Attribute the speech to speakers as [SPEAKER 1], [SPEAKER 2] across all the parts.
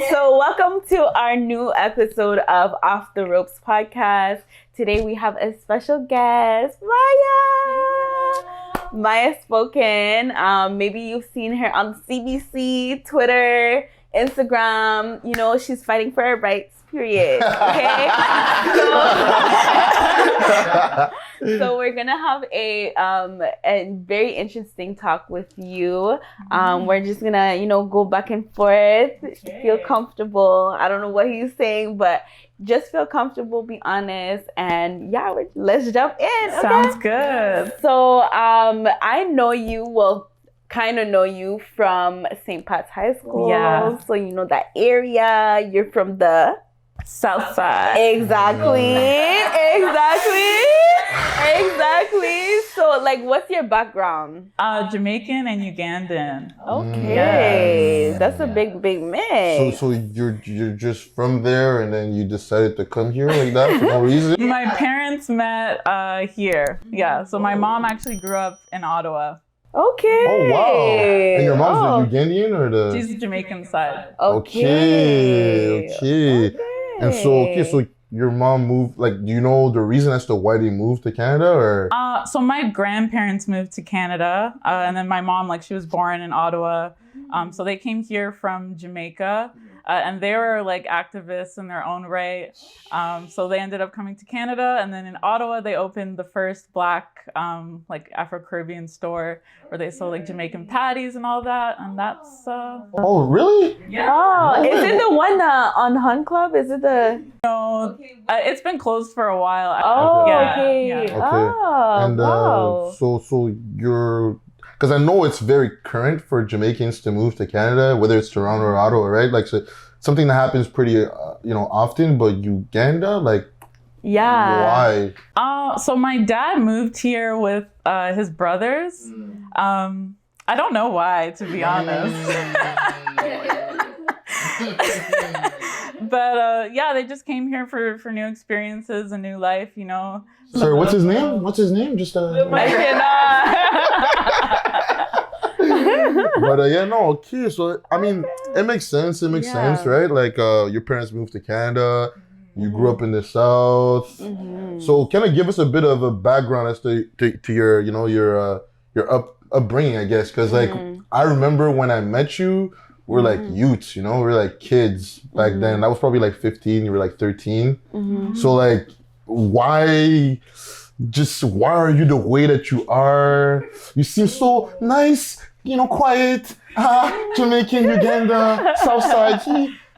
[SPEAKER 1] So, welcome to our new episode of Off the Ropes podcast. Today we have a special guest, Maya. Maya Spoken. Maybe you've seen her on CBC, Twitter, Instagram. You know, she's fighting for her rights, period. Okay? So we're gonna have a very interesting talk with you. We're just gonna, go back and forth, feel comfortable. I don't know what he's saying, but just feel comfortable, be honest, and yeah, let's jump in. Okay?
[SPEAKER 2] Sounds good.
[SPEAKER 1] So I know you, kind of know you from St. Pat's High School.
[SPEAKER 2] Yeah.
[SPEAKER 1] So you know that area. You're from the
[SPEAKER 2] South side.
[SPEAKER 1] Exactly. So, what's your background?
[SPEAKER 2] Jamaican and Ugandan.
[SPEAKER 1] Okay.
[SPEAKER 2] Yes.
[SPEAKER 1] That's a big mix.
[SPEAKER 3] So you're just from there, and then you decided to come here like that for no reason?
[SPEAKER 2] My parents met here. Yeah. So my mom actually grew up in Ottawa.
[SPEAKER 1] Okay.
[SPEAKER 3] Oh wow! And your mom's the Ugandan or the?
[SPEAKER 2] She's the Jamaican side.
[SPEAKER 3] Okay. And so your mom moved, do you know the reason as to why they moved to Canada, or?
[SPEAKER 2] So my grandparents moved to Canada, and then my mom, she was born in Ottawa. So they came here from Jamaica, and they were activists in their own right. So they ended up coming to Canada, and then in Ottawa they opened the first Black Afro-Caribbean store where they sold Jamaican patties and all that, and that's.
[SPEAKER 3] Oh really?
[SPEAKER 2] Yeah.
[SPEAKER 1] Oh, is it the one on Hun Club? Is it the?
[SPEAKER 2] No, it's been closed for a while.
[SPEAKER 1] Oh,
[SPEAKER 2] Yeah,
[SPEAKER 1] okay.
[SPEAKER 2] yeah.
[SPEAKER 1] Oh,
[SPEAKER 3] And
[SPEAKER 1] wow.
[SPEAKER 3] so you're, because I know it's very current for Jamaicans to move to Canada, whether it's Toronto or Ottawa, right? So something that happens pretty, often. But Uganda,
[SPEAKER 1] Yeah.
[SPEAKER 3] why?
[SPEAKER 2] So my dad moved here with his brothers. I don't know why, to be honest. But yeah, they just came here for new experiences, a new life,
[SPEAKER 3] Sorry, what's his name? Just But okay. So I mean, it makes sense. It makes sense, right? Your parents moved to Canada. You grew up in the South. So kind of give us a bit of a background as to your your upbringing, I guess, because I remember when I met you, we're youths, we're kids back then. That was probably 15. You were 13. So why are you the way that you are? You seem so nice, quiet, Jamaican, Uganda, Southside.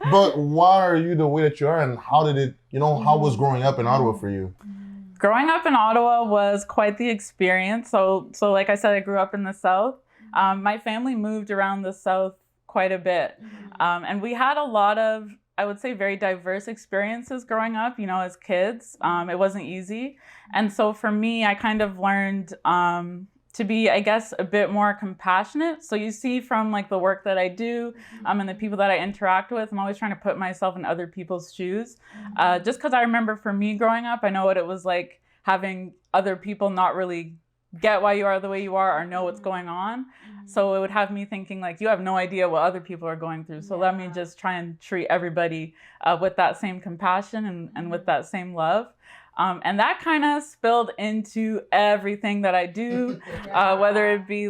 [SPEAKER 3] But why are you the way that you are, and how did it, how was growing up in Ottawa for you?
[SPEAKER 2] Growing up in Ottawa was quite the experience. So like I said, I grew up in the South. My family moved around the South quite a bit. And we had a lot of, I would say, very diverse experiences growing up, as kids. It wasn't easy. And so for me, I kind of learned to be, I guess, a bit more compassionate. So you see from the work that I do and the people that I interact with, I'm always trying to put myself in other people's shoes. Just because I remember for me growing up, I know what it was like having other people not really get why you are the way you are or know what's going on. So it would have me thinking you have no idea what other people are going through. So let me just try and treat everybody with that same compassion and with that same love. And that kind of spilled into everything that I do, whether it be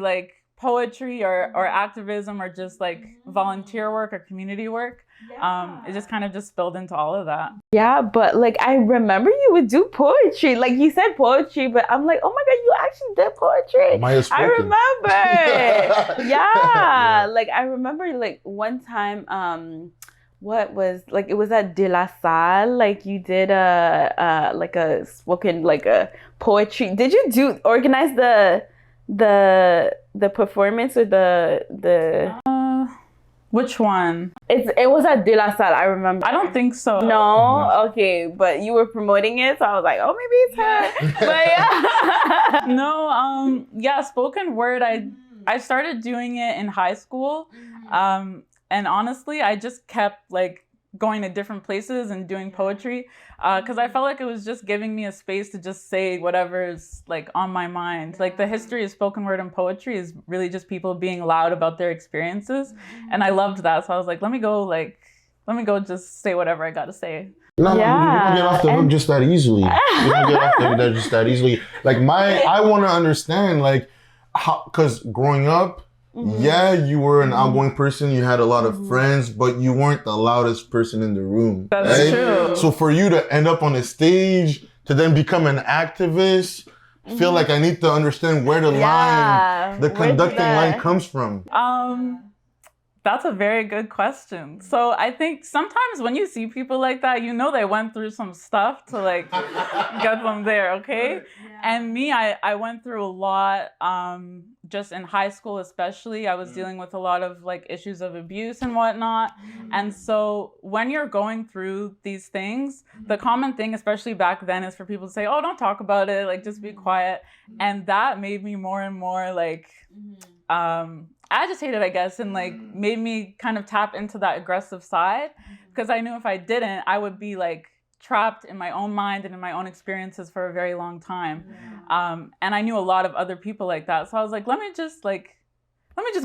[SPEAKER 2] poetry or activism or just volunteer work or community work. It just kind of just spilled into all of that.
[SPEAKER 1] Yeah, but I remember you would do poetry. You said poetry, but I'm oh my God, you actually did poetry.
[SPEAKER 3] Maya Spoken.
[SPEAKER 1] I remember. Yeah. I remember one time, what was it was at De La Salle, you did a spoken a poetry. Did you organize the performance or the
[SPEAKER 2] Which one?
[SPEAKER 1] It was at De La Salle, I remember.
[SPEAKER 2] I don't think so.
[SPEAKER 1] No? Okay, but you were promoting it, so I was oh, maybe it's her. But yeah.
[SPEAKER 2] No, spoken word, I started doing it in high school. And honestly, I just kept going to different places and doing poetry because I felt it was just giving me a space to just say whatever's on my mind. The history of spoken word and poetry is really just people being loud about their experiences. And I loved that. So I was let me go let me go just say whatever I got to say.
[SPEAKER 3] No, you don't get off the hook just that easily. You don't get off the hook just that easily. Like I want to understand, like, how, because growing up, yeah, you were an outgoing person. You had a lot of friends, but you weren't the loudest person in the room.
[SPEAKER 2] That's true.
[SPEAKER 3] So for you to end up on a stage to then become an activist, feel like I need to understand where the line, the conducting line comes from.
[SPEAKER 2] That's a very good question. So I think sometimes when you see people like that, you know they went through some stuff to like get them there, okay? Yeah. And me, I went through a lot, just in high school especially. I was dealing with a lot of like issues of abuse and whatnot. And so when you're going through these things, the common thing, especially back then, is for people to say, oh, don't talk about it, like just be quiet. And that made me more and more like, agitated, I guess, and like made me kind of tap into that aggressive side, because I knew if I didn't, I would be like trapped in my own mind and in my own experiences for a very long time. And I knew a lot of other people like that. So I was like, let me just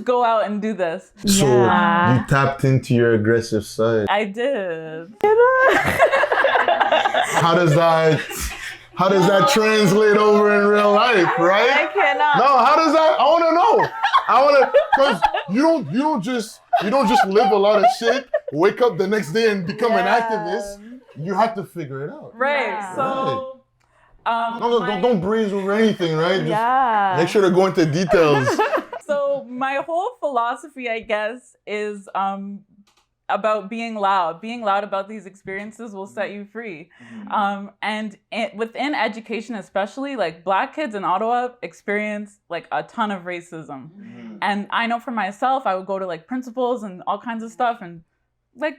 [SPEAKER 2] go out and do this.
[SPEAKER 3] So you tapped into your aggressive side.
[SPEAKER 2] I did.
[SPEAKER 3] How does that translate over in real life, right?
[SPEAKER 1] I cannot.
[SPEAKER 3] No, how does that? I want to know. Because you don't just live a lot of shit, wake up the next day and become an activist. You have to figure it out.
[SPEAKER 2] Right. Yeah. So
[SPEAKER 3] don't breeze over anything, right? Just make sure to go into details.
[SPEAKER 2] So my whole philosophy, I guess, is about being loud. Being loud about these experiences will set you free. And within education especially, like Black kids in Ottawa experience like a ton of racism. And I know for myself, I would go to like principals and all kinds of stuff, and like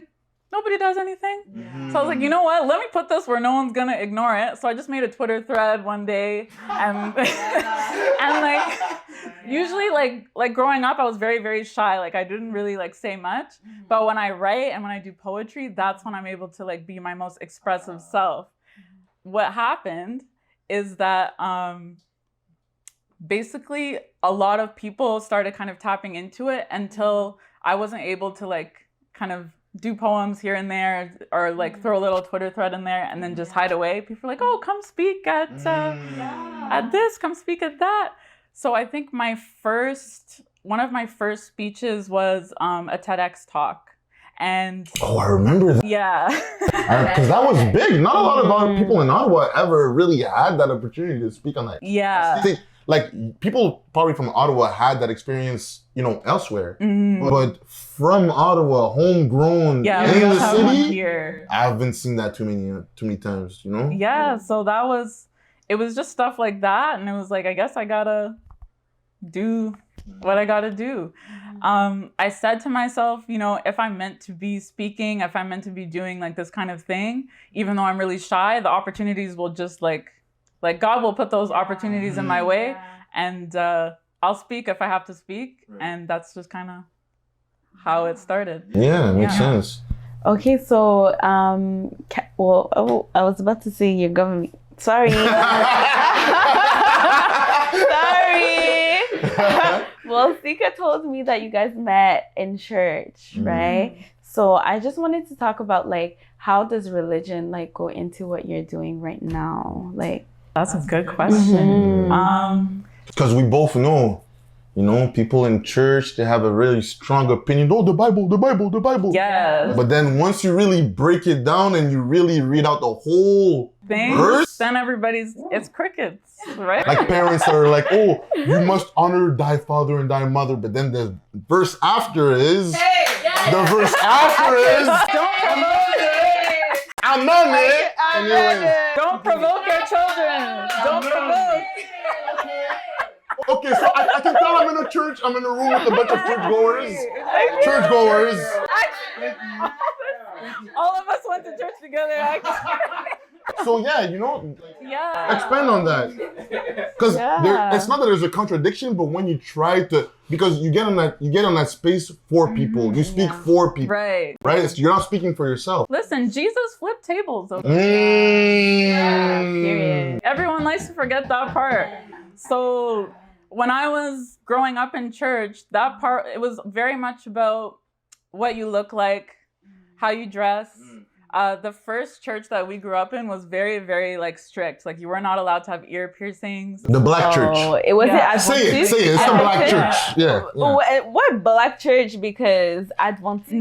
[SPEAKER 2] nobody does anything. So I was like, you know what? Let me put this where no one's gonna ignore it. So I just made a Twitter thread one day, and and like usually like growing up, I was very, very shy. Like I didn't really like say much. But when I write and when I do poetry, that's when I'm able to like be my most expressive self. What happened is that basically a lot of people started kind of tapping into it until I wasn't able to like kind of do poems here and there, or like throw a little Twitter thread in there and then just hide away. People are like, oh, come speak at this, come speak at that. So I think one of my first speeches was a TEDx talk. And
[SPEAKER 3] I remember that.
[SPEAKER 2] Yeah.
[SPEAKER 3] Because that was big. Not a lot of people in Ottawa ever really had that opportunity to speak on that.
[SPEAKER 2] Yeah.
[SPEAKER 3] I think, like, people probably from Ottawa had that experience, elsewhere. But from Ottawa, homegrown, in the city, here. I haven't seen that too many times,
[SPEAKER 2] Yeah, so it was just stuff like that. And it was like, I guess I gotta do what I gotta do. I said to myself, if I'm meant to be speaking, if I'm meant to be doing like this kind of thing, even though I'm really shy, the opportunities will just like God will put those opportunities in my way, and I'll speak if I have to speak. And that's just kind of how it started.
[SPEAKER 3] Yeah, it makes sense.
[SPEAKER 1] Okay, so I was about to say you're going. Sorry. Well, Seaka told me that you guys met in church, right? So I just wanted to talk about like, how does religion like go into what you're doing right now? Like,
[SPEAKER 2] that's a good question.
[SPEAKER 3] Because we both know, people in church, they have a really strong opinion. Oh, the Bible.
[SPEAKER 2] Yes.
[SPEAKER 3] But then once you really break it down and you really read out the whole verse,
[SPEAKER 2] then it's crickets, right?
[SPEAKER 3] Like parents are like, oh, you must honor thy father and thy mother. But then the verse after is, don't provoke it.
[SPEAKER 2] Don't provoke your children. Don't provoke.
[SPEAKER 3] Okay, so I can tell I'm in a church. I'm in a room with a bunch of churchgoers.
[SPEAKER 2] All of us went to church together.
[SPEAKER 3] So expand on that. Because it's not that there's a contradiction, but when you try to, because you get on that space for people, you speak for people, right? You're not speaking for yourself.
[SPEAKER 2] Listen, Jesus flipped tables.
[SPEAKER 1] Period.
[SPEAKER 2] Everyone likes to forget that part. So when I was growing up in church, that part, it was very much about what you look like, how you dress. The first church that we grew up in was very, very like strict. Like you were not allowed to have ear piercings.
[SPEAKER 3] The black church.
[SPEAKER 1] It was
[SPEAKER 2] Yeah.
[SPEAKER 1] it
[SPEAKER 3] Say it.
[SPEAKER 1] Adventist?
[SPEAKER 3] It's the black
[SPEAKER 1] Adventist?
[SPEAKER 3] church. Yeah.
[SPEAKER 1] What black church? Because Adventist.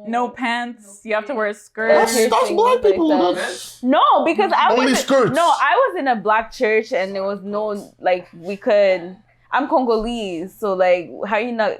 [SPEAKER 2] No pants. You have to wear a skirt.
[SPEAKER 3] That's black people.
[SPEAKER 1] No, because I
[SPEAKER 3] Only
[SPEAKER 1] was
[SPEAKER 3] skirts.
[SPEAKER 1] No, I was in a black church and there was no like we could. I'm Congolese, so like how you not?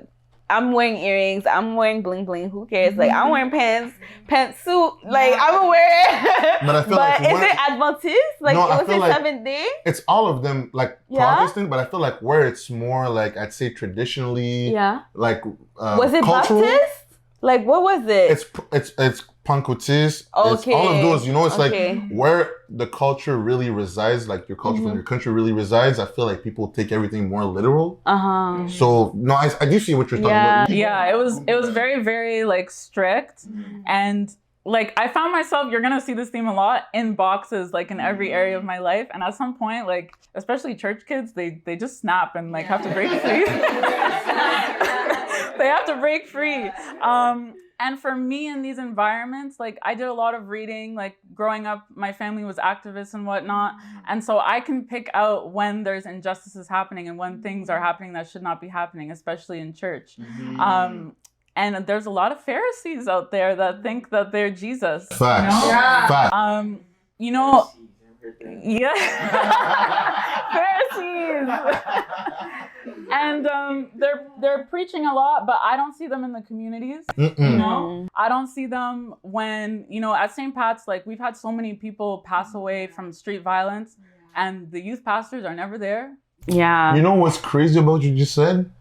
[SPEAKER 1] I'm wearing earrings. I'm wearing bling bling. Who cares? Like I'm wearing pantsuit. Like I'm wearing.
[SPEAKER 3] But I feel like
[SPEAKER 1] is it Adventist? Like
[SPEAKER 3] No, I
[SPEAKER 1] was
[SPEAKER 3] feel
[SPEAKER 1] it
[SPEAKER 3] like
[SPEAKER 1] Seventh Day?
[SPEAKER 3] it's all of them, like
[SPEAKER 1] Yeah?
[SPEAKER 3] Protestant, but I feel like where it's more like I'd say traditionally,
[SPEAKER 1] Yeah.
[SPEAKER 3] like
[SPEAKER 1] Was it
[SPEAKER 3] cultural.
[SPEAKER 1] Baptist? Like what was it?
[SPEAKER 3] It's Pancotist. It's
[SPEAKER 1] Okay.
[SPEAKER 3] all of those. You know, it's
[SPEAKER 1] Okay.
[SPEAKER 3] like where the culture really resides, like your culture from your country really resides. I feel like people take everything more literal. So no, I do see what you're talking about.
[SPEAKER 2] Yeah, it was very, very like strict. And like I found myself, you're gonna see this theme a lot, in boxes like in every area of my life. And at some point, like especially church kids, they just snap and like have to break free. They have to break free. And for me in these environments, like I did a lot of reading, like growing up, my family was activists and whatnot. And so I can pick out when there's injustices happening and when things are happening that should not be happening, especially in church. And there's a lot of Pharisees out there that think that they're Jesus.
[SPEAKER 3] Facts.
[SPEAKER 2] You know?
[SPEAKER 3] Facts.
[SPEAKER 2] You know, yeah. Pharisees. And they're preaching a lot, but I don't see them in the communities. You know, I don't see them when, you know, at St. Pat's, like we've had so many people pass away from street violence, and the youth pastors are never there.
[SPEAKER 1] Yeah.
[SPEAKER 3] You know what's crazy about what you just said?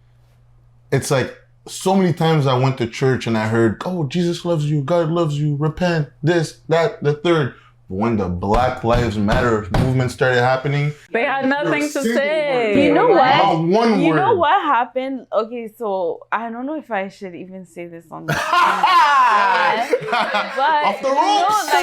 [SPEAKER 3] It's like so many times I went to church and I heard, "Oh, Jesus loves you, God loves you, repent, this, that, the third." When the Black Lives Matter movement started happening,
[SPEAKER 2] they had nothing to say.
[SPEAKER 1] You know what?
[SPEAKER 3] Not one word.
[SPEAKER 1] You know what happened? Okay, so I don't know if I should even say this on the but
[SPEAKER 3] Off the ropes.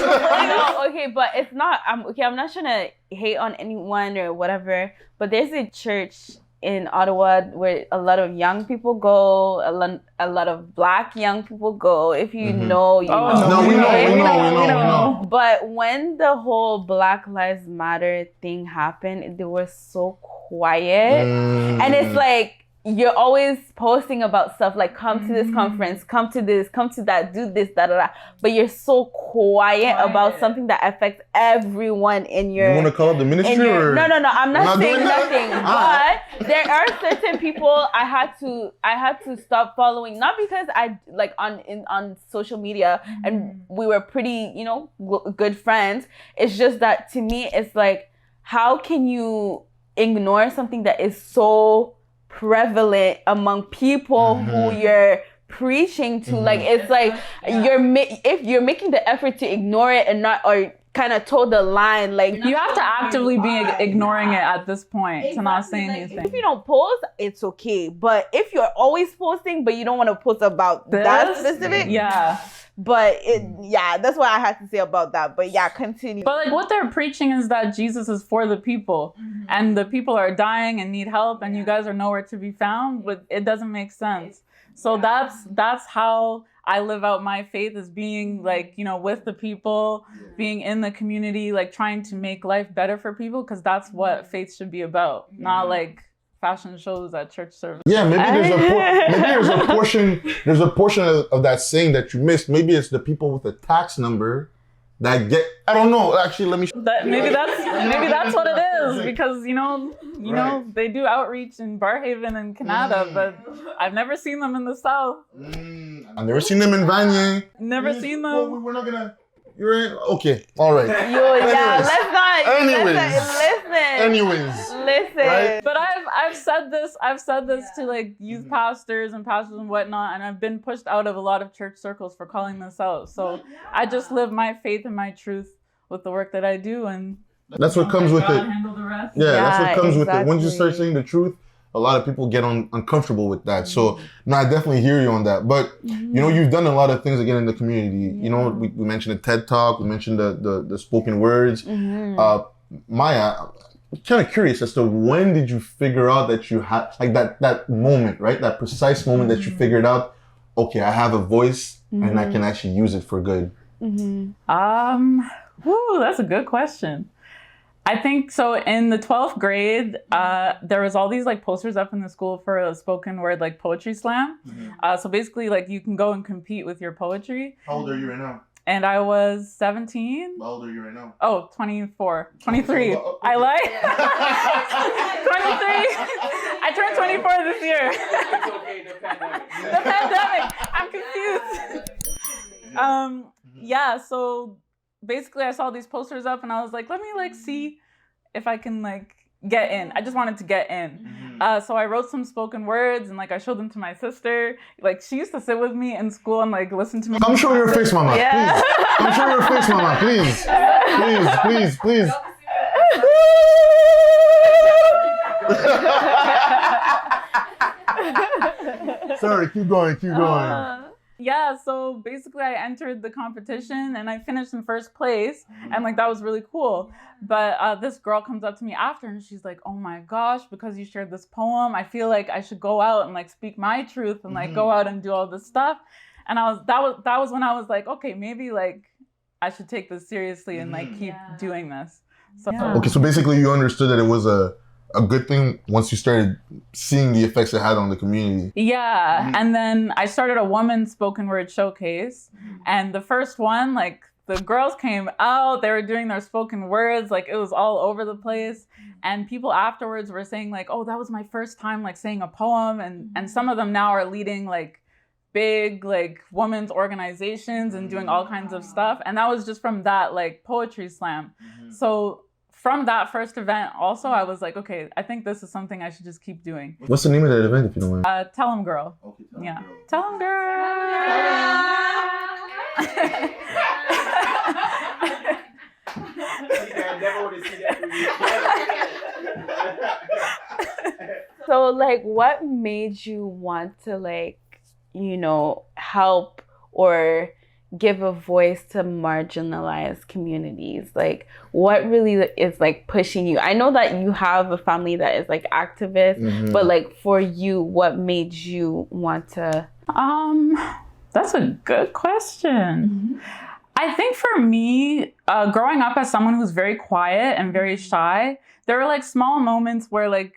[SPEAKER 1] okay, but it's not. I'm not trying to hate on anyone or whatever. But there's a church in Ottawa where a lot of young people go, a lot of Black young people go. If you know, you know.
[SPEAKER 3] No, we know.
[SPEAKER 1] But when the whole Black Lives Matter thing happened, they were so quiet. And it's like, you're always posting about stuff like, come to this conference, come to this, come to that, do this, da da da. But you're so quiet about something that affects everyone in your...
[SPEAKER 3] You want to call up the ministry or...
[SPEAKER 1] No, I'm not saying
[SPEAKER 3] doing
[SPEAKER 1] nothing.
[SPEAKER 3] that?
[SPEAKER 1] But there are certain people I had to stop following, not because I like on social media and we were pretty, you know, good friends. It's just that to me, it's like, how can you ignore something that is so prevalent among people who you're preaching to? Like, it's like if you're making the effort to ignore it and not, or kind of toe the line, like
[SPEAKER 2] you have to actively be ignoring it at this point to not say anything.
[SPEAKER 1] If you don't post, it's okay. But if you're always posting, but you don't want to post about that specific, But that's what I had to say about that. But yeah, continue.
[SPEAKER 2] But like what they're preaching is that Jesus is for the people, and the people are dying and need help, and you guys are nowhere to be found. But it doesn't make sense. So that's how I live out my faith, is being like, you know, with the people, being in the community, like trying to make life better for people, because that's what faith should be about, not like fashion shows at church service.
[SPEAKER 3] Yeah, maybe there's a portion of that saying that you missed. Maybe it's the people with a tax number that get, I don't know, actually let me
[SPEAKER 2] maybe that's what it is, because you know they do outreach in Barhaven and Canada, but I've never seen them in the South.
[SPEAKER 3] I've never seen them in Vanier.
[SPEAKER 2] Never seen them.
[SPEAKER 3] Well, we're not gonna. You're in. Okay. All right.
[SPEAKER 1] Listen.
[SPEAKER 3] Right?
[SPEAKER 2] But I've said this to like youth pastors and pastors and whatnot, and I've been pushed out of a lot of church circles for calling this out. So I just live my faith and my truth with the work that I do, and
[SPEAKER 3] that's what comes with it.
[SPEAKER 2] Handle the rest.
[SPEAKER 3] Yeah, that's what comes with it. Once you start saying the truth, a lot of people get uncomfortable with that. So, no, I definitely hear you on that. But, you know, you've done a lot of things again in the community. You know, we mentioned the TED Talk, we mentioned the spoken words. Maya, I'm kind of curious as to when did you figure out that you had, like that moment, right? That precise moment that you figured out, okay, I have a voice and I can actually use it for good?
[SPEAKER 2] That's a good question. I think so. In the 12th grade, there was all these like posters up in the school for a spoken word like poetry slam. So basically, like you can go and compete with your poetry.
[SPEAKER 3] How old are you right now?
[SPEAKER 2] And I was 17.
[SPEAKER 3] How old are you right now?
[SPEAKER 2] Oh, 24. 23.
[SPEAKER 3] Okay.
[SPEAKER 2] I lied. 23. I turned 24 this year.
[SPEAKER 4] It's okay, the pandemic.
[SPEAKER 2] The pandemic. I'm confused. Yeah, so basically I saw these posters up and I was like, let me like see if I can like get in. I just wanted to get in. So I wrote some spoken words and like I showed them to my sister. Like she used to sit with me in school and like listen to me.
[SPEAKER 3] Come show your face, mama.
[SPEAKER 1] Yeah.
[SPEAKER 3] Please. Come show your face, mama. Please. Please. Sorry, keep going.
[SPEAKER 2] Yeah, so basically I entered the competition and I finished in first place and like that was really cool. But this girl comes up to me after and she's like, oh my gosh, because you shared this poem, I feel like I should go out and like speak my truth and like go out and do all this stuff. And that was when I was like, okay, maybe like I should take this seriously and like keep doing this. So
[SPEAKER 3] Okay, so basically you understood that it was a good thing once you started seeing the effects it had on the community.
[SPEAKER 2] Yeah, and then I started a women's spoken word showcase, and the first one, like the girls came out, they were doing their spoken words, like it was all over the place, and people afterwards were saying like, oh, that was my first time like saying a poem, and some of them now are leading like big like women's organizations and doing all kinds of stuff, and that was just from that like poetry slam. So from that first event, also, I was like, okay, I think this is something I should just keep doing.
[SPEAKER 3] What's the name of that event, if you don't mind?
[SPEAKER 2] Tell 'em girl.
[SPEAKER 3] Okay,
[SPEAKER 2] Tell 'em girl.
[SPEAKER 4] I never want to see that movie.
[SPEAKER 1] So, like, what made you want to, like, you know, help or give a voice to marginalized communities? Like, what really is like pushing you? I know that you have a family that is like activist, but like for you, what made you want to?
[SPEAKER 2] That's a good question. I think for me, growing up as someone who's very quiet and very shy, there were like small moments where like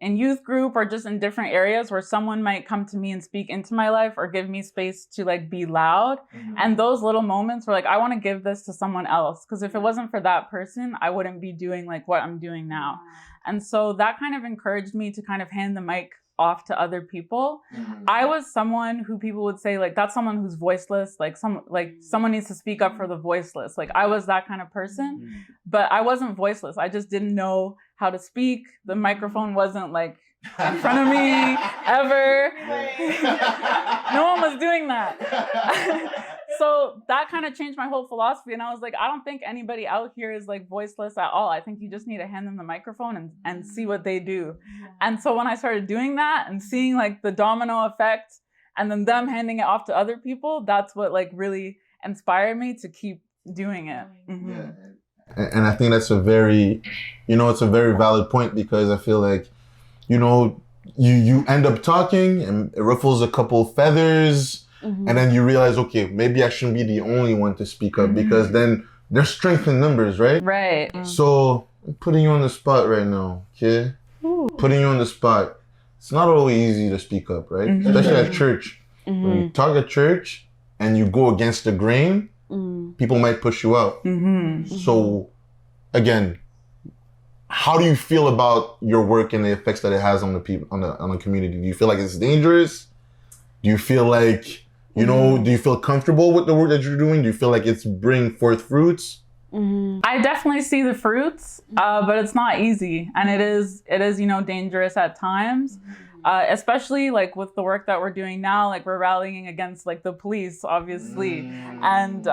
[SPEAKER 2] in youth group or just in different areas where someone might come to me and speak into my life or give me space to like be loud. And those little moments were like, I want to give this to someone else. Because if it wasn't for that person, I wouldn't be doing like what I'm doing now. And so that kind of encouraged me to kind of hand the mic off to other people. I was someone who people would say like, that's someone who's voiceless. Like someone needs to speak up for the voiceless. Like I was that kind of person, but I wasn't voiceless. I just didn't know how to speak. The microphone wasn't like in front of me ever. No one was doing that. So that kind of changed my whole philosophy. And I was like, I don't think anybody out here is like voiceless at all. I think you just need to hand them the microphone and see what they do. And so when I started doing that and seeing like the domino effect and then them handing it off to other people, that's what like really inspired me to keep doing it.
[SPEAKER 3] And I think that's a very, it's a very valid point, because I feel like, you end up talking and it ruffles a couple feathers. And then you realize, okay, maybe I shouldn't be the only one to speak up, because then there's strength in numbers, right?
[SPEAKER 2] Right.
[SPEAKER 3] So I'm putting you on the spot right now, okay? Putting you on the spot. It's not always easy to speak up, right? Especially at church. When you talk at church and you go against the grain, people might push you out. So again, how do you feel about your work and the effects that it has on the people, on the community? Do you feel like it's dangerous? Do you feel like, do you feel comfortable with the work that you're doing? Do you feel like it's bringing forth fruits?
[SPEAKER 2] I definitely see the fruits, but it's not easy. And it is, dangerous at times, especially like with the work that we're doing now, like we're rallying against like the police, obviously. And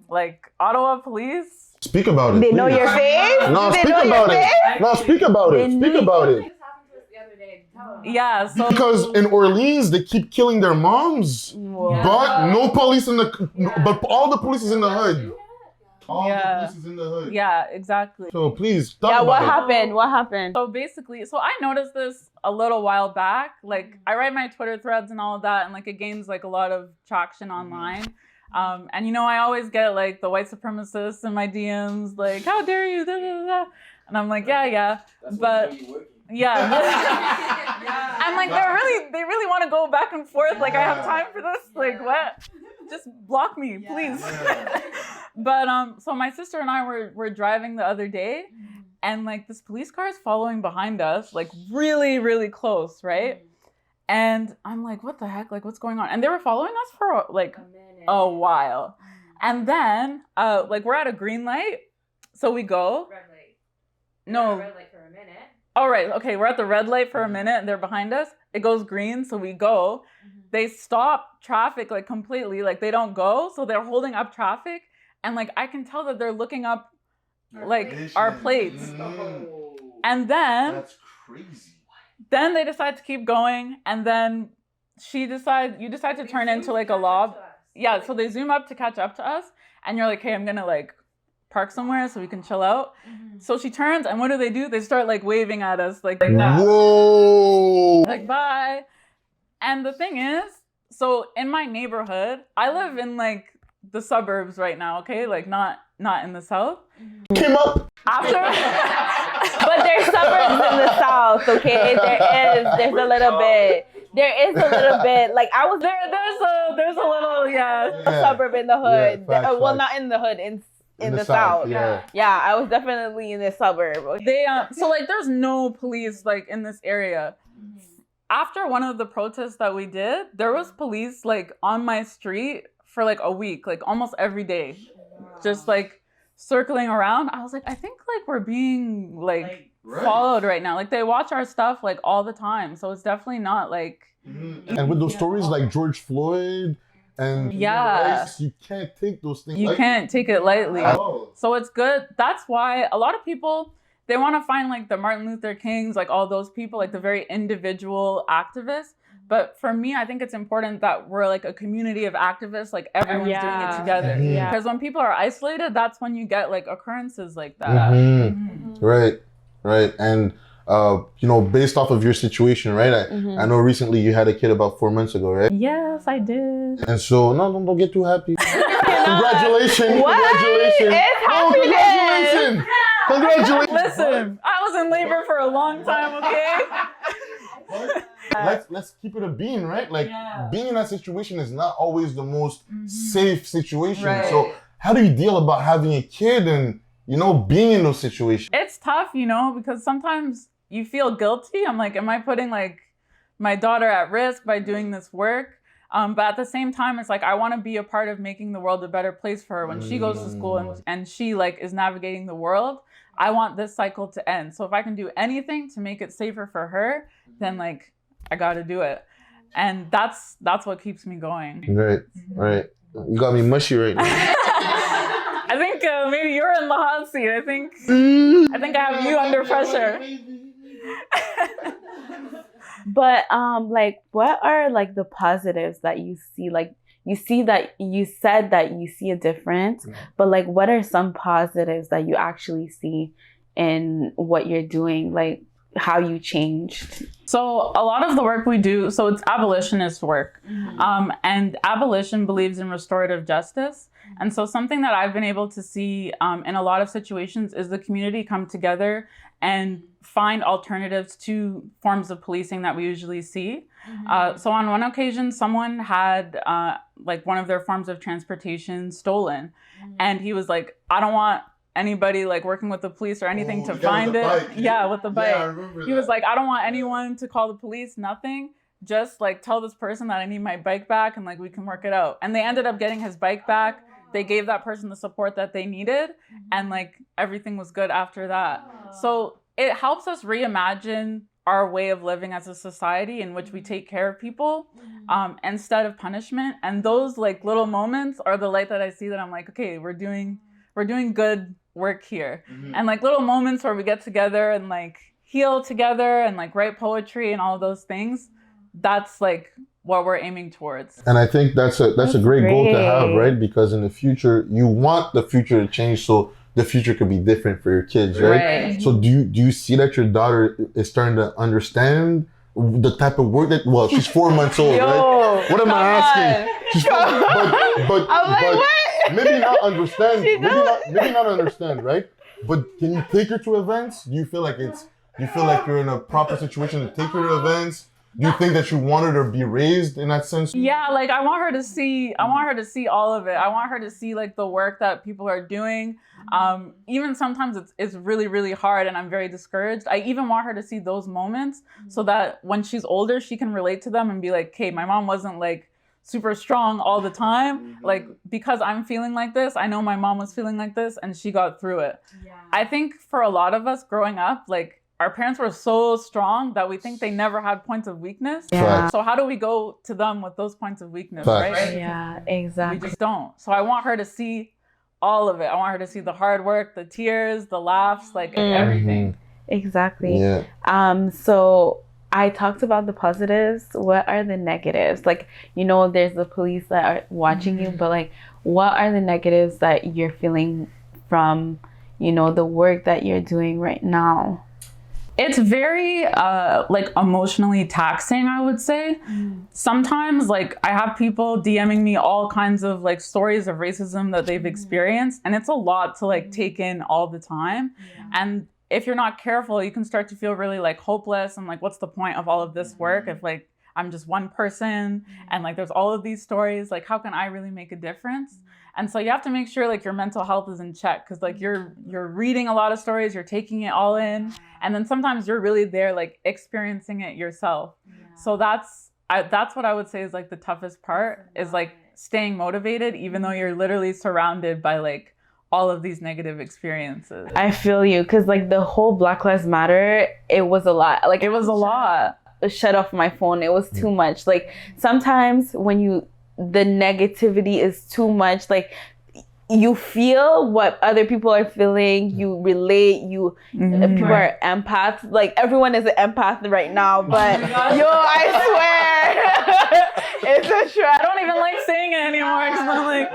[SPEAKER 2] like Ottawa police.
[SPEAKER 3] Speak about it.
[SPEAKER 1] They know your face?
[SPEAKER 3] No, speak about it. No, speak about it. Speak about it.
[SPEAKER 2] Yeah, so
[SPEAKER 3] because in Orleans they keep killing their moms, but no police but all the police is in the hood. All
[SPEAKER 2] Yeah.
[SPEAKER 3] the police is in the hood.
[SPEAKER 2] Yeah, exactly.
[SPEAKER 3] So please talk
[SPEAKER 1] Yeah,
[SPEAKER 3] about
[SPEAKER 1] what
[SPEAKER 3] it.
[SPEAKER 1] happened? What happened?
[SPEAKER 2] So basically, so I noticed this a little while back. Like I write my Twitter threads and all of that, and like it gains like a lot of traction online. And you know, I always get like the white supremacists in my DMs, like, how dare you? Da, da, da. And I'm like, yeah.
[SPEAKER 4] That's
[SPEAKER 2] But-
[SPEAKER 4] what you working.
[SPEAKER 2] Yeah. I'm like, they really want to go back and forth. Like, I have time for this. Like, what? Just block me, please.
[SPEAKER 3] Yeah.
[SPEAKER 2] But so my sister and I were driving the other day, and like this police car is following behind us, like really, really close, right? And I'm like, what the heck? Like, what's going on? And they were following us for like a while. And then like we're at a green light, so we go.
[SPEAKER 5] Red light.
[SPEAKER 2] No.
[SPEAKER 5] Red light for a minute.
[SPEAKER 2] All right, okay, we're at the red light for a minute and they're behind us. It goes green, so we go. They stop traffic like completely, like they don't go, so they're holding up traffic. And like I can tell that they're looking up like our plates.
[SPEAKER 4] Oh.
[SPEAKER 2] And then
[SPEAKER 3] That's crazy.
[SPEAKER 2] they decide to keep going, and then you decide to turn into like a lob. Yeah, so they zoom up to catch up to us, and you're like, hey, I'm gonna like park somewhere so we can chill out. So she turns, and what do? They start like waving at us like that.
[SPEAKER 3] Whoa.
[SPEAKER 2] Like, bye. And the thing is, so in my neighborhood, I live in like the suburbs right now, okay? Like not in the south.
[SPEAKER 3] Came up.
[SPEAKER 2] After
[SPEAKER 1] But there's suburbs in the south, okay? There's a little bit. There is a little bit. Like I was
[SPEAKER 2] there's a little, yeah.
[SPEAKER 1] a suburb in the hood.
[SPEAKER 3] Yeah, facts,
[SPEAKER 1] Well,
[SPEAKER 3] facts.
[SPEAKER 1] not in the hood, in the south.
[SPEAKER 3] Yeah.
[SPEAKER 1] Yeah, I was definitely in the suburb. Okay?
[SPEAKER 2] They so like there's no police like in this area. After one of the protests that we did, there was police like on my street for like a week, like almost every day. Just like circling around. I was like, I think like we're being like followed right now. Like they watch our stuff like all the time. So it's definitely not like
[SPEAKER 3] And with those stories like George Floyd and
[SPEAKER 2] Yeah.
[SPEAKER 3] Rice, you can't take those things.
[SPEAKER 2] you
[SPEAKER 3] lightly
[SPEAKER 2] can't take it lightly.
[SPEAKER 3] at all.
[SPEAKER 2] So it's good. That's why a lot of people, they want to find like the Martin Luther Kings, like all those people, like the very individual activists. But for me, I think it's important that we're like a community of activists, like everyone's doing it
[SPEAKER 1] Yeah.
[SPEAKER 2] together.
[SPEAKER 3] Yeah.
[SPEAKER 2] Because when people are isolated, that's when you get like occurrences like that.
[SPEAKER 3] Mhm. Right. And you know, based off of your situation, right? I know recently you had a kid about 4 months ago, right?
[SPEAKER 2] Yes, I did.
[SPEAKER 3] And so don't get too happy. Congratulations!
[SPEAKER 1] What?
[SPEAKER 3] Congratulations!
[SPEAKER 1] It's
[SPEAKER 3] Oh,
[SPEAKER 1] happiness!
[SPEAKER 3] congratulations! Congratulations!
[SPEAKER 2] Listen, I was in labor for a long time, okay?
[SPEAKER 3] Let's keep it a bean, right? Like
[SPEAKER 2] Yeah.
[SPEAKER 3] being in that situation is not always the most safe situation.
[SPEAKER 2] Right.
[SPEAKER 3] So how do you deal about having a kid and being in those situations?
[SPEAKER 2] It's tough, because sometimes you feel guilty. I'm like, am I putting like my daughter at risk by doing this work? But at the same time, it's like, I want to be a part of making the world a better place for her when she goes to school and she like is navigating the world. I want this cycle to end. So if I can do anything to make it safer for her, then like, I got to do it. And that's what keeps me going.
[SPEAKER 3] Right. You got me mushy right now.
[SPEAKER 2] I think maybe you're in the hot seat. I think I have you under pressure.
[SPEAKER 1] But like, what are like the positives that you see? Like, you said that you see a difference, but like, what are some positives that you actually see in what you're doing? Like, how you changed?
[SPEAKER 2] So a lot of the work we do, so it's abolitionist work, and abolition believes in restorative justice. And so something that I've been able to see in a lot of situations is the community come together and find alternatives to forms of policing that we usually see. So on one occasion, someone had like one of their forms of transportation stolen. And he was like, I don't want anybody like working with the police or anything to find it. Yeah, with the bike.
[SPEAKER 3] Yeah, I remember
[SPEAKER 2] He was like, I don't want anyone to call the police, nothing. Just like tell this person that I need my bike back and like we can work it out. And they ended up getting his bike back. They gave that person the support that they needed and like everything was good after that. So it helps us reimagine our way of living as a society in which we take care of people instead of punishment. And those like little moments are the light that I see that I'm like, okay, we're doing good work here. And like little moments where we get together and like heal together and like write poetry and all of those things, that's like what we're aiming towards.
[SPEAKER 3] And I think that's a great goal to have, right? Because in the future, you want the future to change so the future could be different for your kids, right? So do you see that your daughter is starting to understand the type of work that, well, she's 4 months old, right? What am I asking? She's but
[SPEAKER 1] I'm like, what?
[SPEAKER 3] maybe not understand, maybe not understand, right? But can you take her to events? Do you feel like you're in a proper situation to take her to events? Do you think that you want her to be raised in that sense?
[SPEAKER 2] Yeah, like I want her to see all of it. I want her to see like the work that people are doing. Even sometimes it's really, really hard and I'm very discouraged. I even want her to see those moments so that when she's older, she can relate to them and be like, okay, my mom wasn't like super strong all the time. Like, because I'm feeling like this, I know my mom was feeling like this and she got through it. Yeah. I think for a lot of us growing up, like our parents were so strong that we think they never had points of weakness.
[SPEAKER 1] Yeah.
[SPEAKER 2] So how do we go to them with those points of weakness, right?
[SPEAKER 1] Yeah, exactly.
[SPEAKER 2] We just don't. So I want her to see all of it. I want her to see the hard work, the tears, the laughs, like everything.
[SPEAKER 1] Exactly.
[SPEAKER 3] Yeah.
[SPEAKER 1] So I talked about the positives. What are the negatives? Like, you know, there's the police that are watching you, but like, what are the negatives that you're feeling from, you know, the work that you're doing right now?
[SPEAKER 2] It's very like emotionally taxing, I would say. Sometimes like I have people DMing me all kinds of like stories of racism that they've experienced, and it's a lot to like take in all the time. And if you're not careful, you can start to feel really like hopeless and like, what's the point of all of this work if like I'm just one person and like there's all of these stories, like how can I really make a difference? And so you have to make sure like your mental health is in check, because like you're reading a lot of stories, you're taking it all in, and then sometimes you're really there like experiencing it yourself. So that's what I would say is like the toughest part, is like staying motivated even though you're literally surrounded by like all of these negative experiences.
[SPEAKER 1] I feel you, because like the whole Black Lives Matter, it was a lot. Like
[SPEAKER 2] it was a lot.
[SPEAKER 1] Shut off my phone. It was too much. Like sometimes when the negativity is too much, like you feel what other people are feeling, you relate, people are empaths. Like everyone is an empath right now, but yo, I swear, it's a trap.
[SPEAKER 2] I don't even like saying it anymore because I'm like,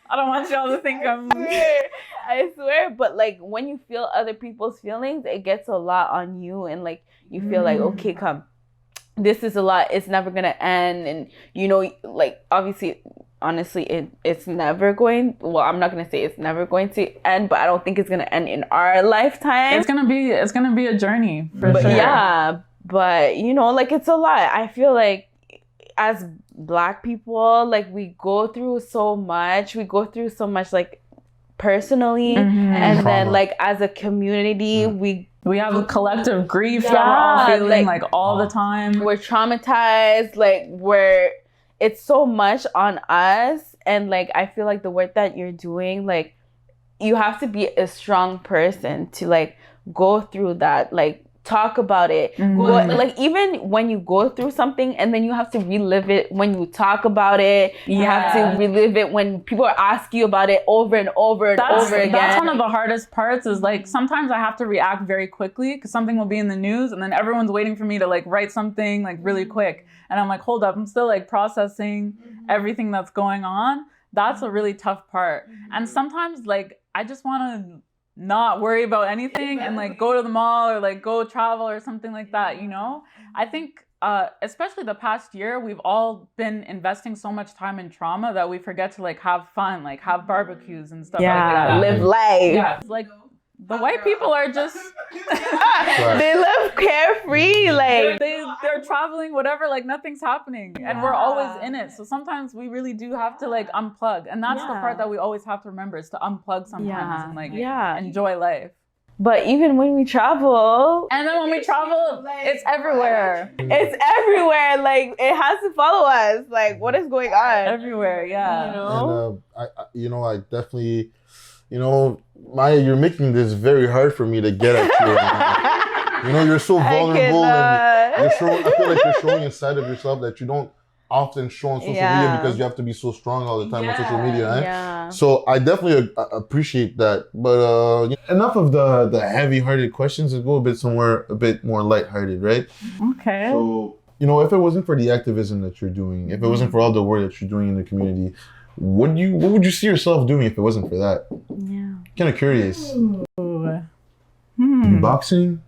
[SPEAKER 2] I don't want y'all to think I'm...
[SPEAKER 1] I swear, but like when you feel other people's feelings, it gets a lot on you, and like you feel like, okay, come, this is a lot, it's never gonna end. And you know, like obviously, honestly, it's never going, well, I'm not gonna say it's never going to end, but I don't think it's gonna end in our lifetime.
[SPEAKER 2] It's gonna be a journey for sure.
[SPEAKER 1] Yeah, but you know, like it's a lot. I feel like as Black people, like we go through so much like personally, and then like as a community,
[SPEAKER 2] we have a collective grief that we're all feeling like all the time.
[SPEAKER 1] We're traumatized, like it's so much on us. And like I feel like the work that you're doing, like you have to be a strong person to like go through that, like talk about it. Like even when you go through something and then you have to relive it when you talk about it. You have to relive it when people ask you about it over and over and over again.
[SPEAKER 2] That's one of the hardest parts, is like sometimes I have to react very quickly because something will be in the news and then everyone's waiting for me to like write something like really quick. And I'm like, hold up, I'm still like processing everything that's going on. That's a really tough part. And sometimes like I just want to not worry about anything and like go to the mall or like go travel or something like that, you know? I think especially the past year, we've all been investing so much time in trauma that we forget to like have fun, like have barbecues and stuff like that.
[SPEAKER 1] Live life.
[SPEAKER 2] Yeah, it's like the white people are just
[SPEAKER 1] they live carefree, like
[SPEAKER 2] they're traveling, whatever, like nothing's happening, and we're always in it. So sometimes we really do have to like unplug, and that's the part that we always have to remember, is to unplug sometimes and like enjoy life.
[SPEAKER 1] But even when we travel,
[SPEAKER 2] and then when we travel, it's everywhere.
[SPEAKER 1] It's everywhere. Like it has to follow us. Like what is going on?
[SPEAKER 2] Everywhere, yeah.
[SPEAKER 3] You know? And I definitely, you know, Maya, you're making this very hard for me to get at you right now. You know, you're so vulnerable, and I feel like you're showing a side of yourself that you don't often show on social media, because you have to be so strong all the time on social media. Eh? So I definitely appreciate that. But enough of the heavy-hearted questions, and go a bit more lighthearted, right?
[SPEAKER 2] Okay.
[SPEAKER 3] So you know, if it wasn't for the activism that you're doing, if it wasn't for all the work that you're doing in the community, what would you see yourself doing if it wasn't for that?
[SPEAKER 1] Yeah.
[SPEAKER 3] Kind of curious. Boxing?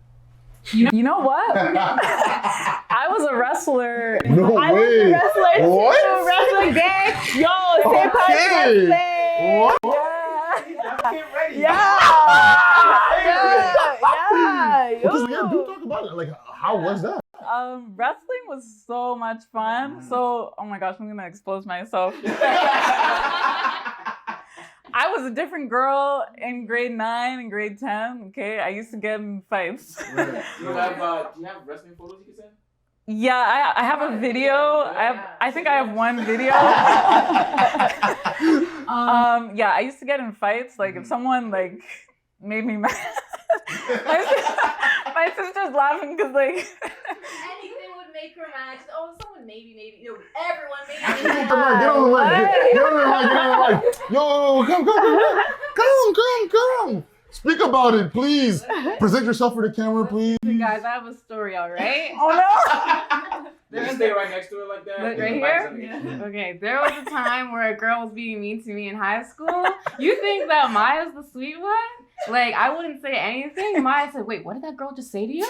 [SPEAKER 2] You know what? I was a wrestler.
[SPEAKER 3] No
[SPEAKER 1] I was
[SPEAKER 3] way.
[SPEAKER 1] a wrestler too.
[SPEAKER 3] What?
[SPEAKER 1] Wrestling gang. Yo, Seaka
[SPEAKER 3] Okay.
[SPEAKER 1] wrestling.
[SPEAKER 3] What?
[SPEAKER 4] Get ready.
[SPEAKER 1] Yeah.
[SPEAKER 3] Because, yeah, do talk about it. Like, how was that?
[SPEAKER 2] Wrestling was so much fun. So, oh my gosh, I'm gonna expose myself. I was a different girl in grade 9 and grade 10. Okay, I used to get in fights.
[SPEAKER 4] Do you have wrestling photos you can send?
[SPEAKER 2] Yeah, I have a video. I think I have one video. Yeah, I used to get in fights. Like if someone like made me mad. My sister's laughing because like
[SPEAKER 5] anything would make her mad. Just, oh, someone maybe, everyone maybe.
[SPEAKER 3] Get on the mic. Get on the mic. Yo, come. Speak about it, please. Present yourself for the camera, please.
[SPEAKER 5] Guys, I have a story, all right?
[SPEAKER 2] oh no.
[SPEAKER 4] Just stay right next to it like that.
[SPEAKER 5] Look,
[SPEAKER 4] Then
[SPEAKER 5] right
[SPEAKER 4] the
[SPEAKER 5] here?
[SPEAKER 4] mic's on the-
[SPEAKER 5] Okay, there was a time where a girl was being mean to me in high school. You think that Maya's the sweet one? Like, I wouldn't say anything. Maya said, wait, what did that girl just say to you?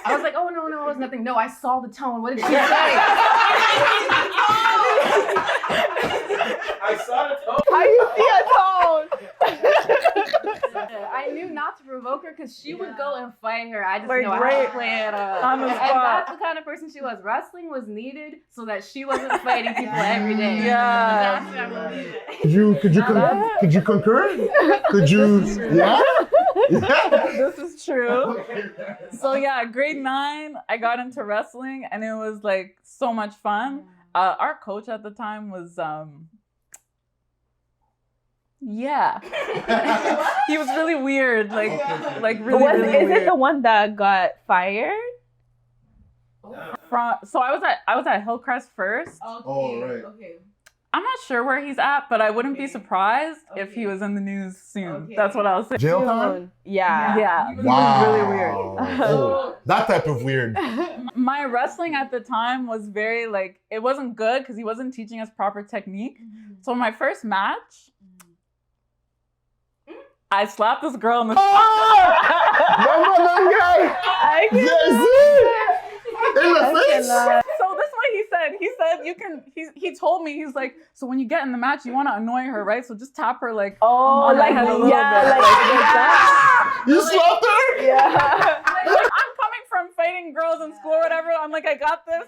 [SPEAKER 5] I was like, oh, no, it was nothing. No, I saw the tone. What did she say?
[SPEAKER 4] I saw the tone.
[SPEAKER 1] How you see a tone?
[SPEAKER 5] I knew not to provoke her because she would go and fight her. I just
[SPEAKER 2] Like,
[SPEAKER 5] know how
[SPEAKER 2] right
[SPEAKER 5] to play it up.
[SPEAKER 2] on the
[SPEAKER 5] And
[SPEAKER 2] spot.
[SPEAKER 5] that's the kind of person she was. Wrestling was needed so that she wasn't fighting people every day.
[SPEAKER 2] Yeah.
[SPEAKER 5] That's what I believe it.
[SPEAKER 3] Could you concur? Could you? Yeah.
[SPEAKER 2] This is true. So yeah, grade 9, I got into wrestling and it was like so much fun. Our coach at the time was yeah. He was really weird, like really, really
[SPEAKER 1] Is
[SPEAKER 2] weird.
[SPEAKER 1] it the one that got fired?
[SPEAKER 2] So I was at Hillcrest first.
[SPEAKER 3] Oh, right.
[SPEAKER 5] Okay.
[SPEAKER 2] I'm not sure where he's at, but I wouldn't be surprised if he was in the news soon. That's what I'll say.
[SPEAKER 3] Jail time?
[SPEAKER 1] June. Yeah.
[SPEAKER 2] Yeah, he was
[SPEAKER 3] Wow.
[SPEAKER 2] really weird.
[SPEAKER 3] Oh, that type of weird.
[SPEAKER 2] My wrestling at the time was very like, it wasn't good because he wasn't teaching us proper technique. So my first match, I slapped this girl in the
[SPEAKER 3] Remember that guy?
[SPEAKER 1] I can
[SPEAKER 3] Yes. In the face.
[SPEAKER 2] So this is what he said. He said he told me, he's like, so when you get in the match, you want to annoy her, right? So just tap her like
[SPEAKER 1] Oh,
[SPEAKER 2] on
[SPEAKER 1] like,
[SPEAKER 2] the head a little
[SPEAKER 1] yeah,
[SPEAKER 2] bit.
[SPEAKER 1] like
[SPEAKER 2] that.
[SPEAKER 3] You slapped her?
[SPEAKER 1] Yeah.
[SPEAKER 2] Like, I'm coming from fighting girls in school or whatever. I'm like, I got this.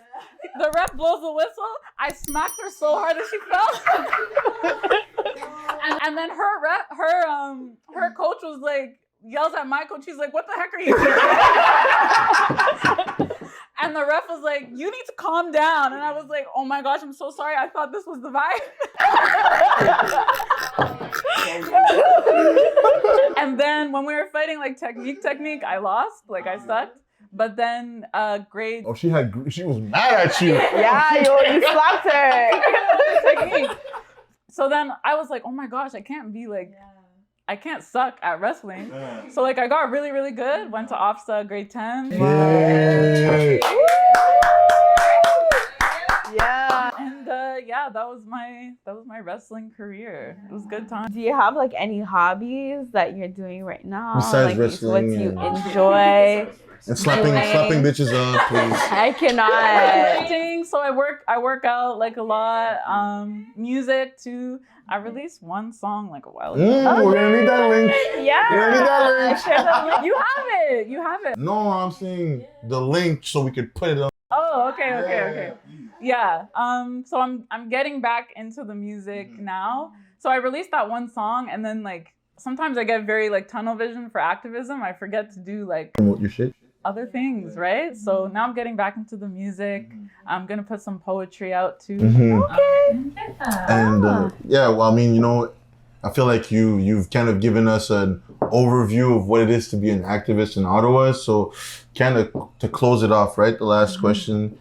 [SPEAKER 2] The ref blows the whistle. I smacked her so hard that she fell. and then her coach was like, yells at my coach. He's like, what the heck are you doing? And the ref was like, you need to calm down. And I was like, oh my gosh, I'm so sorry. I thought this was the vibe. And then when we were fighting like technique, I lost. Like I sucked. But then grade
[SPEAKER 3] Oh, she was mad at you.
[SPEAKER 1] Yeah, you slapped her.
[SPEAKER 2] technique. So then I was like, oh my gosh, I can't suck at wrestling. So like I got really, really good. Went to OFSA grade 10.
[SPEAKER 3] Yay.
[SPEAKER 1] Yeah.
[SPEAKER 2] And yeah, that was my wrestling career. It was a good time.
[SPEAKER 1] Do you have like any hobbies that you're doing right now?
[SPEAKER 3] Besides
[SPEAKER 1] like,
[SPEAKER 3] wrestling
[SPEAKER 1] what you
[SPEAKER 3] and-
[SPEAKER 1] enjoy?
[SPEAKER 3] And slapping bitches up, please.
[SPEAKER 1] I cannot.
[SPEAKER 2] Everything. So I work out like a lot. Music too. I released one song like a while ago.
[SPEAKER 3] We're gonna need that link.
[SPEAKER 1] Yeah.
[SPEAKER 3] We're gonna need that link.
[SPEAKER 1] Share the link.
[SPEAKER 2] You have it.
[SPEAKER 3] No, I'm saying the link so we could put it on.
[SPEAKER 2] Oh, okay. Yeah. So I'm getting back into the music now. So I released that one song and then like sometimes I get very like tunnel vision for activism. I forget to do like
[SPEAKER 3] Promote your shit.
[SPEAKER 2] other things, right? So now I'm getting back into the music. I'm gonna put some poetry out too.
[SPEAKER 3] And yeah, well, I mean, you know, I feel like you've kind of given us an overview of what it is to be an activist in Ottawa. So kind of to close it off, right? The last question.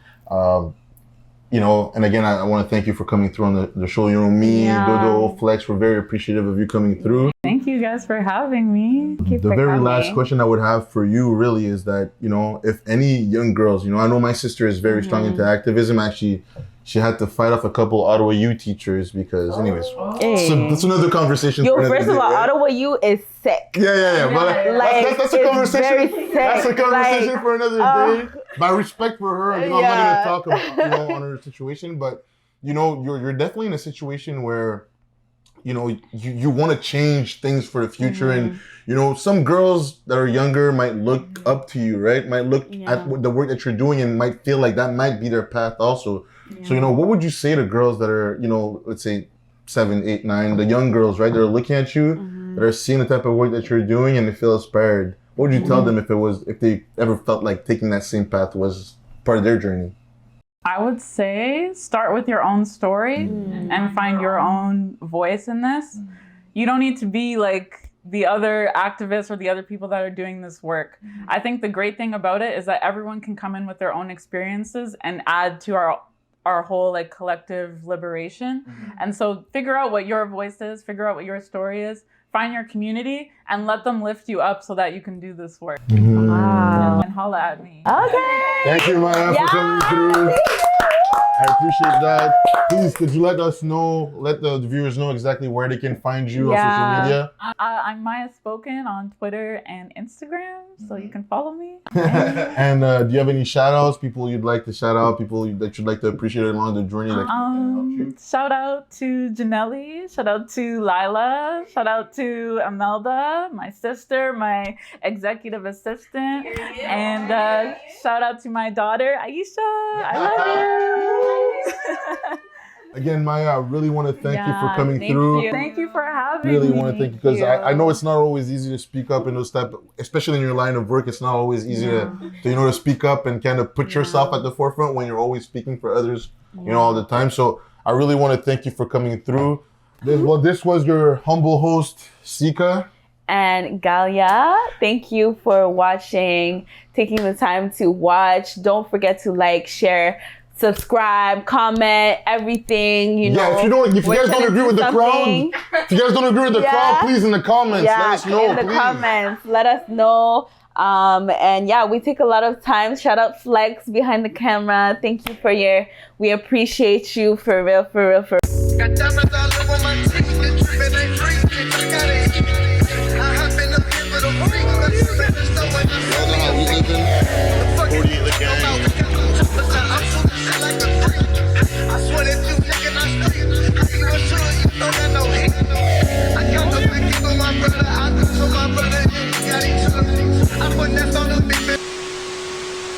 [SPEAKER 3] you know, and again, I want to thank you for coming through on the show. You know, me, Dodo, Flex, we're very appreciative of you coming through.
[SPEAKER 2] Thank you guys for having me.
[SPEAKER 3] The very last question I would have for you really is that, you know, if any young girls, you know, I know my sister is very strong into activism. Actually, she had to fight off a couple Ottawa U teachers because, anyways, so that's another conversation.
[SPEAKER 1] Yo, first of all, Ottawa U is sick.
[SPEAKER 3] Yeah. But
[SPEAKER 1] Like,
[SPEAKER 3] that's a conversation.
[SPEAKER 1] very sick.
[SPEAKER 3] That's a conversation
[SPEAKER 1] Like,
[SPEAKER 3] for another day. By respect for her, you know, I'm not
[SPEAKER 1] Yeah.
[SPEAKER 3] gonna talk about, you know, on her situation, but you know, you're definitely in a situation where, you know, you want to change things for the future, and you know, some girls that are younger might look up to you, right? Might look at the work that you're doing and might feel like that might be their path also. So, you know, what would you say to girls that are, you know, let's say 7, 8, 9, the young girls, right? That are looking at you, that are seeing the type of work that you're doing and they feel inspired. What would you tell them if they ever felt like taking that same path was part of their journey?
[SPEAKER 2] I would say start with your own story and find your own voice in this. You don't need to be like the other activists or the other people that are doing this work. I think the great thing about it is that everyone can come in with their own experiences and add to our whole like collective liberation. And so figure out what your voice is, figure out what your story is, find your community and let them lift you up so that you can do this work.
[SPEAKER 1] Wow.
[SPEAKER 2] And holla at me.
[SPEAKER 1] Okay.
[SPEAKER 3] Thank you, Maya, for coming through. I appreciate that. Please, could you let us know, let the viewers know exactly where they can find you on social media?
[SPEAKER 2] I'm Maya Spoken on Twitter and Instagram, so you can follow me.
[SPEAKER 3] And do you have any shout outs, people you'd like to shout out, people that you'd like to appreciate along the journey? Like,
[SPEAKER 2] Shout out to Janelli, shout out to Lila, shout out to Imelda, my sister, my executive assistant, and shout out to my daughter, Aisha. I love you.
[SPEAKER 3] Again, Maya, I really want to thank you for coming through.
[SPEAKER 2] Thank you for having
[SPEAKER 3] Really
[SPEAKER 2] me.
[SPEAKER 3] want to thank you because I know it's not always easy to speak up in those type, especially in your line of work. It's not always easy to you know, to speak up and kind of put yourself at the forefront when you're always speaking for others, you know, all the time. So I really want to thank you for coming through. This was your humble host, Seaka.
[SPEAKER 1] And Galia, thank you for watching, taking the time to watch. Don't forget to like, share, subscribe, comment, everything, you know.
[SPEAKER 3] Yeah, if you guys don't agree with the crowd, please in the comments, let us know,
[SPEAKER 1] in the
[SPEAKER 3] please.
[SPEAKER 1] comments, let us know. And yeah, we take a lot of time. Shout out Flex behind the camera. Thank you we appreciate you for real.